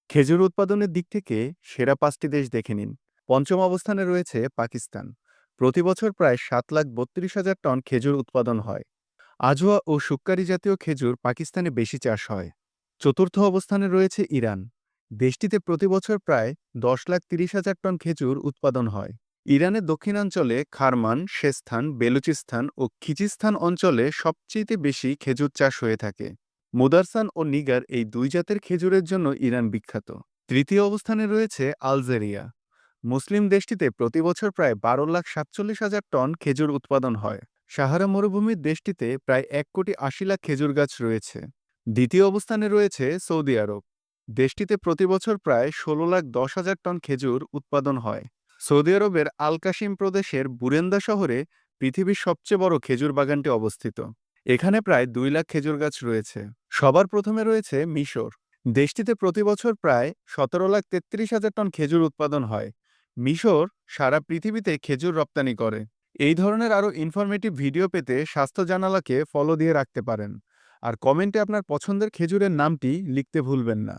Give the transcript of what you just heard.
খেজুর উৎপাদনের দিক থেকে সেরা ৫টি দেশ দেখে নিন। পঞ্চম অবস্থানে রয়েছে পাকিস্তান। প্রতি বছর প্রায় ৭,৩২,০০০ টন খেজুর উৎপাদন হয়। আজওয়া ও শুক্কারি জাতীয় খেজুর পাকিস্তানে বেশি চাষ হয়। চতুর্থ অবস্থানে রয়েছে ইরান। দেশটিতে প্রতি বছর প্রায় ১০,৩০,০০০ টন খেজুর উৎপাদন হয়। ইরানের দক্ষিণাঞ্চলে খারমান, শেস্তান, বেলুচিস্তান ও খিজিস্তান অঞ্চলে সবচেয়ে বেশি খেজুর চাষ হয়ে থাকে। মুদারসান ও নিগার এই দুই জাতের খেজুরের জন্য ইরান বিখ্যাত। তৃতীয় অবস্থানে রয়েছে আলজেরিয়া। মুসলিম দেশটিতে প্রতি বছর প্রায় ১২,৪৭,০০০ টন খেজুর উৎপাদন হয়। সাহারা মরুভূমির দেশটিতে প্রায় ১,৮০,০০,০০০ খেজুর গাছ রয়েছে। দ্বিতীয় অবস্থানে রয়েছে সৌদি আরব। দেশটিতে প্রতি বছর প্রায় ১৬,১০,০০০ টন খেজুর উৎপাদন হয়। সৌদি আরবের আল কাশিম প্রদেশের বুরেন্দা শহরে পৃথিবীর সবচেয়ে বড় খেজুর বাগানটি অবস্থিত। এখানে প্রায় ২ লাখ খেজুর গাছ রয়েছে। সবার প্রথমে রয়েছে মিশর। দেশটিতে প্রতি বছর প্রায় ১৭,৩৩,০০০ টন খেজুর উৎপাদন হয়। মিশর সারা পৃথিবীতে খেজুর রপ্তানি করে। এই ধরনের আরও ইনফরমেটিভ ভিডিও পেতে স্বাস্থ্য জানালাকে ফলো দিয়ে রাখতে পারেন। আর কমেন্টে আপনার পছন্দের খেজুরের নামটি লিখতে ভুলবেন না।